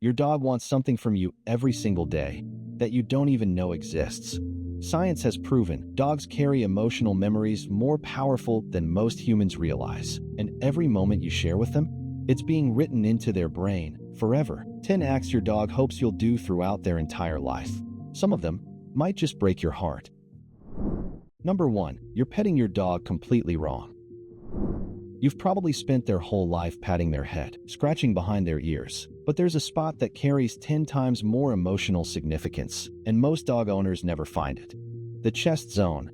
Your dog wants something from you every single day that you don't even know exists. Science has proven dogs carry emotional memories more powerful than most humans realize, and every moment you share with them, it's being written into their brain forever. 10 acts your dog hopes you'll do throughout their entire life. Some of them might just break your heart. Number 1. You're petting your dog completely wrong. You've probably spent their whole life patting their head, scratching behind their ears, but there's a spot that carries 10 times more emotional significance, and most dog owners never find it. The chest zone.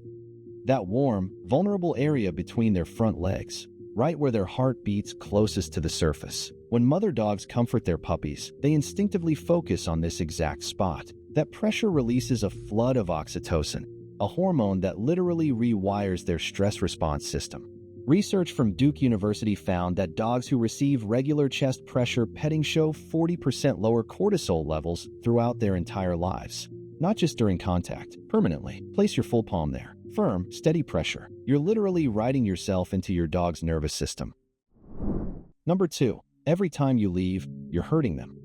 That warm, vulnerable area between their front legs, right where their heart beats closest to the surface. When mother dogs comfort their puppies, they instinctively focus on this exact spot. That pressure releases a flood of oxytocin, a hormone that literally rewires their stress response system. Research from Duke University found that dogs who receive regular chest pressure petting show 40% lower cortisol levels throughout their entire lives. Not just during contact, permanently. Place your full palm there. Firm, steady pressure. You're literally writing yourself into your dog's nervous system. Number 2. Every time you leave, you're hurting them.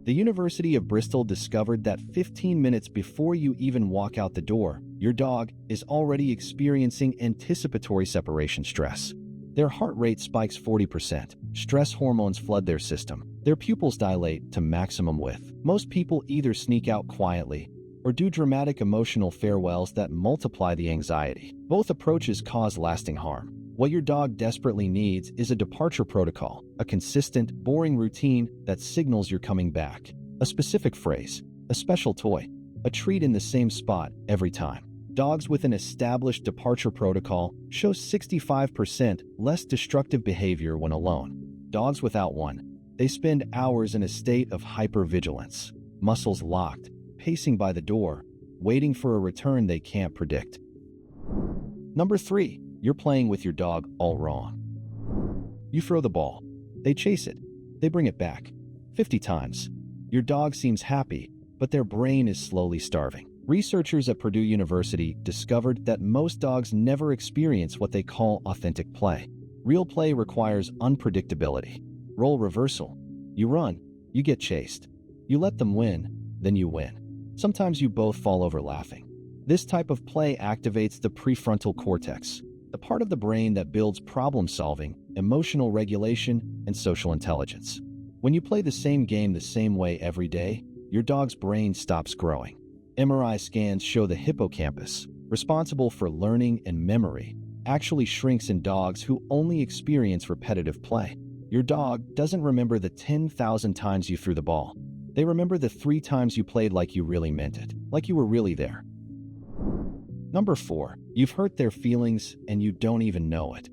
The University of Bristol discovered that 15 minutes before you even walk out the door, your dog is already experiencing anticipatory separation stress. Their heart rate spikes 40%. Stress hormones flood their system. Their pupils dilate to maximum width. Most people either sneak out quietly or do dramatic emotional farewells that multiply the anxiety. Both approaches cause lasting harm. What your dog desperately needs is a departure protocol, a consistent, boring routine that signals you're coming back. A specific phrase, a special toy, a treat in the same spot every time. Dogs with an established departure protocol show 65% less destructive behavior when alone. Dogs without one, they spend hours in a state of hypervigilance, muscles locked, pacing by the door, waiting for a return they can't predict. Number 3. You're playing with your dog all wrong. You throw the ball. They chase it. They bring it back. 50 times. Your dog seems happy, but their brain is slowly starving. Researchers at Purdue University discovered that most dogs never experience what they call authentic play. Real play requires unpredictability. Role reversal. You run, you get chased. You let them win, then you win. Sometimes you both fall over laughing. This type of play activates the prefrontal cortex, the part of the brain that builds problem-solving, emotional regulation, and social intelligence. When you play the same game the same way every day, your dog's brain stops growing. MRI scans show the hippocampus, responsible for learning and memory, actually shrinks in dogs who only experience repetitive play. Your dog doesn't remember the 10,000 times you threw the ball. They remember the 3 times you played like you really meant it, like you were really there. Number 4. You've hurt their feelings and you don't even know it.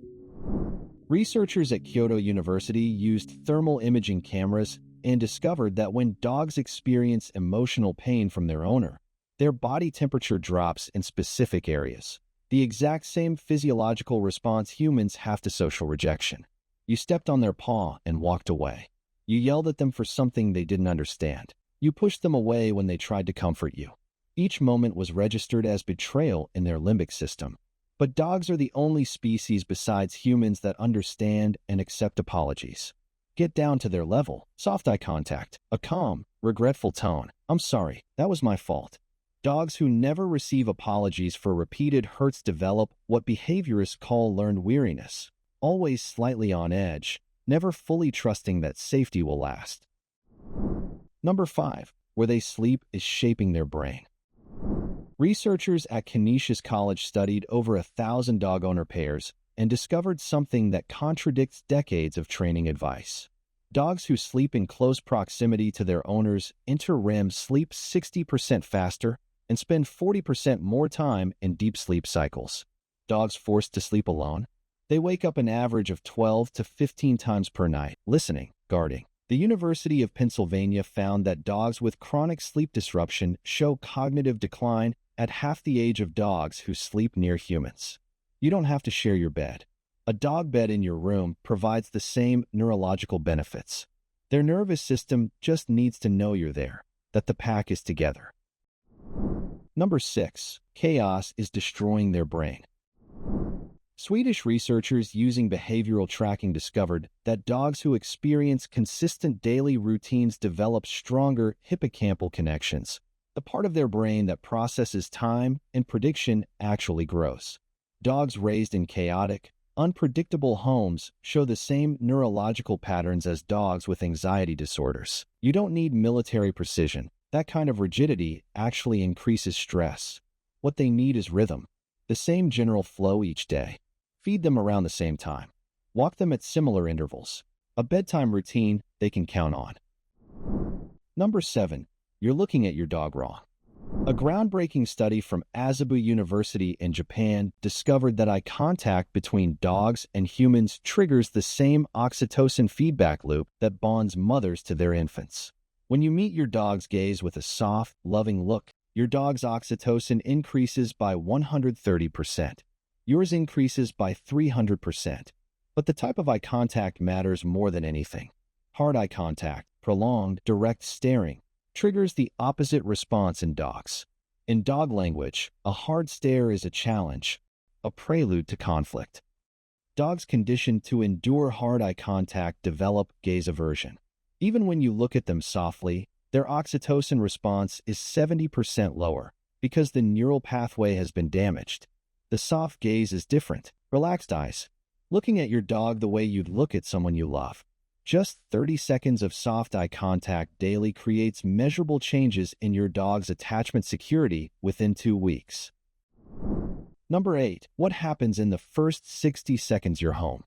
Researchers at Kyoto University used thermal imaging cameras and discovered that when dogs experience emotional pain from their owner, their body temperature drops in specific areas. The exact same physiological response humans have to social rejection. You stepped on their paw and walked away. You yelled at them for something they didn't understand. You pushed them away when they tried to comfort you. Each moment was registered as betrayal in their limbic system. But dogs are the only species besides humans that understand and accept apologies. Get down to their level. Soft eye contact. A calm, regretful tone. I'm sorry, that was my fault. Dogs who never receive apologies for repeated hurts develop what behaviorists call learned weariness. Always slightly on edge, never fully trusting that safety will last. Number 5. Where they sleep is shaping their brain. Researchers at Canisius College studied over 1,000 dog owner pairs and discovered something that contradicts decades of training advice. Dogs who sleep in close proximity to their owners enter REM sleep 60% faster and spend 40% more time in deep sleep cycles. Dogs forced to sleep alone, they wake up an average of 12 to 15 times per night, listening, guarding. The University of Pennsylvania found that dogs with chronic sleep disruption show cognitive decline at half the age of dogs who sleep near humans. You don't have to share your bed. A dog bed in your room provides the same neurological benefits. Their nervous system just needs to know you're there, that the pack is together. Number 6. Chaos is destroying their brain. Swedish researchers using behavioral tracking discovered that dogs who experience consistent daily routines develop stronger hippocampal connections. The part of their brain that processes time and prediction actually grows. Dogs raised in chaotic, unpredictable homes show the same neurological patterns as dogs with anxiety disorders. You don't need military precision. That kind of rigidity actually increases stress. What they need is rhythm, the same general flow each day. Feed them around the same time. Walk them at similar intervals. A bedtime routine they can count on. Number 7. You're looking at your dog wrong. A groundbreaking study from Asabu University in Japan discovered that eye contact between dogs and humans triggers the same oxytocin feedback loop that bonds mothers to their infants. When you meet your dog's gaze with a soft, loving look, your dog's oxytocin increases by 130%. Yours increases by 300%. But the type of eye contact matters more than anything. Hard eye contact, prolonged, direct staring, triggers the opposite response in dogs. In dog language, a hard stare is a challenge, a prelude to conflict. Dogs conditioned to endure hard eye contact develop gaze aversion. Even when you look at them softly, their oxytocin response is 70% lower because the neural pathway has been damaged. The soft gaze is different. Relaxed eyes. Looking at your dog the way you'd look at someone you love. Just 30 seconds of soft eye contact daily creates measurable changes in your dog's attachment security within 2 weeks. Number 8. What happens in the first 60 seconds you're home?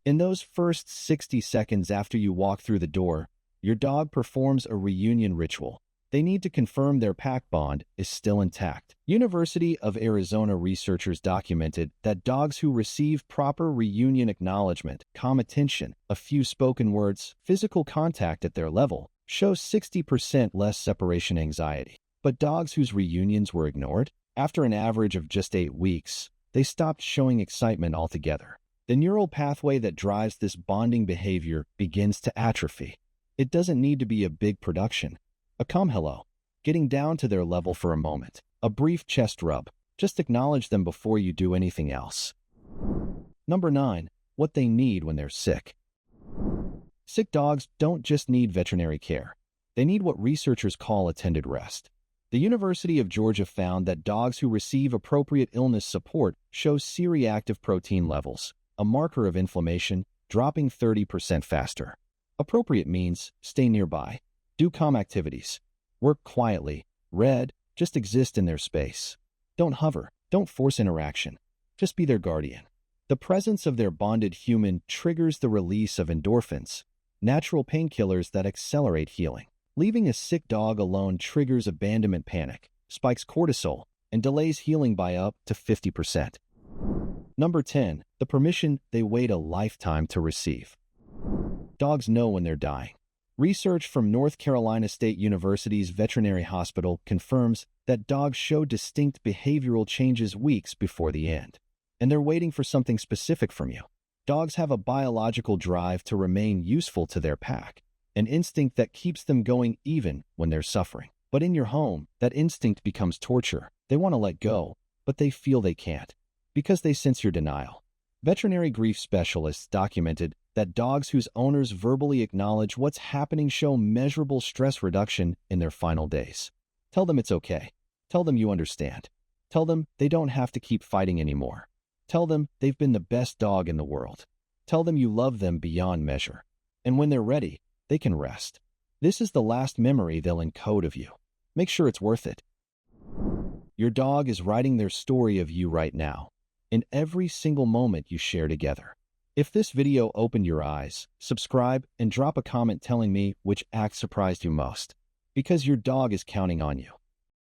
In those first 60 seconds after you walk through the door, your dog performs a reunion ritual. They need to confirm their pack bond is still intact. University of Arizona researchers documented that dogs who receive proper reunion acknowledgement, calm attention, a few spoken words, physical contact at their level, show 60% less separation anxiety. But dogs whose reunions were ignored, after an average of just 8 weeks, they stopped showing excitement altogether. The neural pathway that drives this bonding behavior begins to atrophy. It doesn't need to be a big production. A calm hello, getting down to their level for a moment, a brief chest rub, just acknowledge them before you do anything else. Number 9. What they need when they're sick. Sick dogs don't just need veterinary care. They need what researchers call attended rest. The University of Georgia found that dogs who receive appropriate illness support show C-reactive protein levels, a marker of inflammation, dropping 30% faster. Appropriate means stay nearby. Do calm activities. Work quietly. Red, just exist in their space. Don't hover. Don't force interaction. Just be their guardian. The presence of their bonded human triggers the release of endorphins, natural painkillers that accelerate healing. Leaving a sick dog alone triggers abandonment panic, spikes cortisol, and delays healing by up to 50%. Number 10. The permission they wait a lifetime to receive. Dogs know when they're dying. Research from North Carolina State University's veterinary hospital confirms that dogs show distinct behavioral changes weeks before the end. And they're waiting for something specific from you. Dogs have a biological drive to remain useful to their pack, an instinct that keeps them going even when they're suffering. But in your home, that instinct becomes torture. They want to let go, but they feel they can't, because they sense your denial. Veterinary grief specialists documented that dogs whose owners verbally acknowledge what's happening show measurable stress reduction in their final days. Tell them it's okay. Tell them you understand. Tell them they don't have to keep fighting anymore. Tell them they've been the best dog in the world. Tell them you love them beyond measure. And when they're ready, they can rest. This is the last memory they'll encode of you. Make sure it's worth it. Your dog is writing their story of you right now, in every single moment you share together. If this video opened your eyes, subscribe and drop a comment telling me which act surprised you most, because your dog is counting on you.